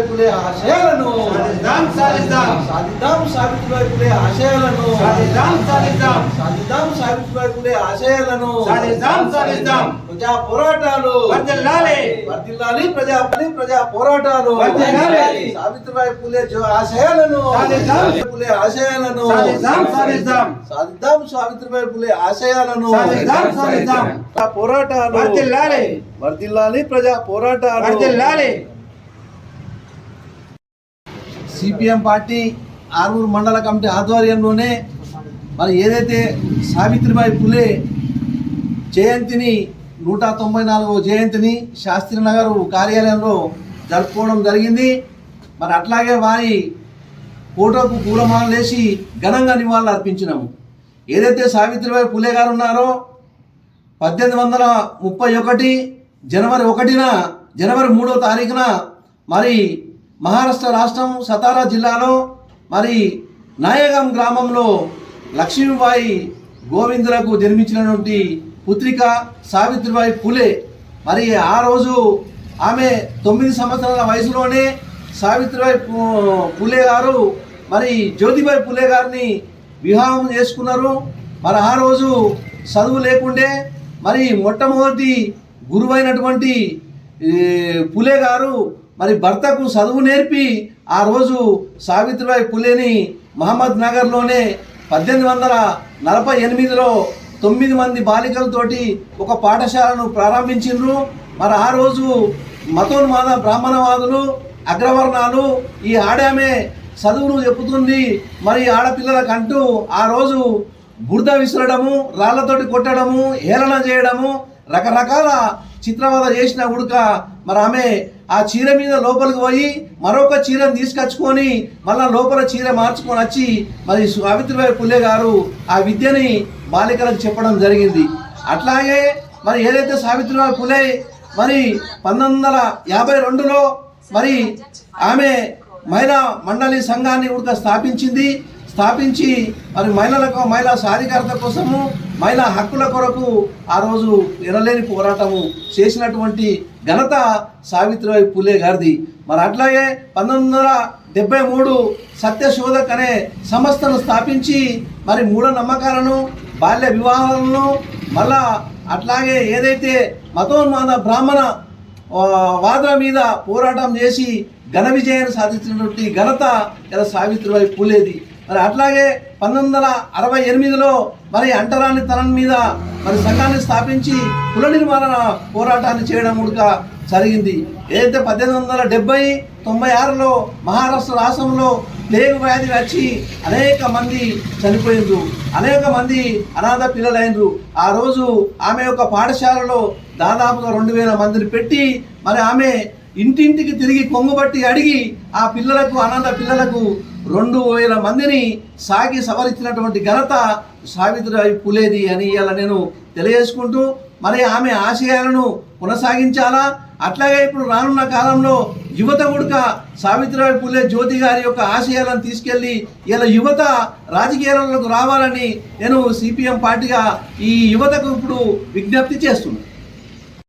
పులే ఆశయాలను సాధిద్దాం సావిత్రిబాయి పులే ఆశయాలను సాధిద్దాం సావిత్రిబాయి పులే ఆశయాలను ప్రజా పోరాటాలు వర్ధిల్లాలి ప్రజా పోరాటాలు సావిత్రిబాయి పులే ఆశయాలను పులే ఆశయాలను సాధిద్దాం సావిత్రిబాయి పులే ఆశయాలను పోరాటాలు వర్ధిల్లాలి ప్రజా పోరాటాలు. సిపిఎం పార్టీ ఆర్మూరు మండల కమిటీ ఆధ్వర్యంలోనే మరి ఏదైతే సావిత్రిబాయి పులే జయంతిని 194వ జయంతిని శాస్త్రీనగర్ కార్యాలయంలో జరుపుకోవడం జరిగింది. మరి అట్లాగే వారి ఫోటోకు పూలమాలలు వేసి ఘనంగా నివాళులు అర్పించినాము. ఏదైతే సావిత్రిబాయి పులే గారు ఉన్నారో 1831 జనవరి 3వ తారీఖున మరి మహారాష్ట్ర రాష్ట్రం సతారా జిల్లాలో మరి నాయగాం గ్రామంలో లక్ష్మీబాయి గోవిందులకు జన్మించినటువంటి పుత్రిక సావిత్రిబాయి పులే. మరి ఆ రోజు ఆమె 9 సంవత్సరాల వయసులోనే సావిత్రిబాయి పులే గారు మరి జ్యోతిబాయి పులే గారిని వివాహం చేసుకున్నారు. మరి ఆ రోజు చదువు లేకుండే మరి మొట్టమొదటి గురువైనటువంటి పులే గారు మరి భర్తకు చదువు నేర్పి ఆ రోజు సావిత్రిబాయి పులేని మహమ్మద్ నగర్లోనే 1848లో 9 మంది బాలికలతోటి ఒక పాఠశాలను ప్రారంభించిండ్రు. మరి ఆ రోజు మతోన్మాద బ్రాహ్మణవాదులు అగ్రవర్ణాలు ఈ ఆడామే చదువును చెప్పుతుంది మరి ఆడపిల్లలకంటూ ఆ రోజు బురద విసరడము, రాళ్లతోటి కొట్టడము, హేళన చేయడము, రకరకాల చిత్రవద చేసిన ఉడక మరి ఆమె ఆ చీర మీద లోపలికి పోయి మరొక చీరను తీసుకొచ్చుకొని మళ్ళీ లోపల చీర మార్చుకొని వచ్చి మరి సావిత్రిబాయి పులే గారు ఆ విద్యని బాలికలకు చెప్పడం జరిగింది. అట్లాగే మరి ఏదైతే సావిత్రిబాయి పులే మరి 1952లో మరి ఆమె మహిళా మండలి సంఘాన్ని ఉడక స్థాపించి మరి మహిళా సాధికారత కోసము మహిళా హక్కుల కొరకు ఆ రోజు ఎనలేని పోరాటము చేసినటువంటి ఘనత సావిత్రిబాయి పులే గారిది. మరి అట్లాగే 1973 సత్యశోధక్ అనే సంస్థను స్థాపించి మరి మూఢనమ్మకాలను, బాల్య వివాహాలను, మళ్ళా అట్లాగే ఏదైతే మతోన్మాద బ్రాహ్మణ వాదుల మీద పోరాటం చేసి ఘన విజయాన్ని సాధించినటువంటి ఘనత సావిత్రిబాయి పులేది. మరి అట్లాగే 1968లో మరి అంటరానితనం మీద మరి సంఘాన్ని స్థాపించి కుల నిర్మాణ పోరాటాన్ని చేయడం కూడా జరిగింది. ఏదైతే 1896లో మహారాష్ట్ర రాష్ట్రంలో ప్లేగు వ్యాధి వచ్చి అనేక మంది చనిపోయిండ్రు, అనేక మంది అనాథ పిల్లలైనరు. ఆ రోజు ఆమె యొక్క పాఠశాలలో దాదాపుగా 2000 మందిని పెట్టి మరి ఆమె ఇంటింటికి తిరిగి కొంగుబట్టి అడిగి ఆ పిల్లలకు, అనాథ పిల్లలకు 2000 మందిని సాగి సవరించినటువంటి ఘనత సావిత్రిబాయి పులేది అని ఇలా నేను తెలియజేసుకుంటూ మరి ఆమె ఆశయాలను కొనసాగించాలా. అట్లాగే ఇప్పుడు రానున్న కాలంలో యువత కూడా సావిత్రిబాయి పులే జ్యోతి గారి యొక్క ఆశయాలను తీసుకెళ్లి ఇలా యువత రాజకీయాలకు రావాలని నేను సిపిఎం పార్టీగా ఈ యువతకు ఇప్పుడు విజ్ఞప్తి చేస్తున్నాను.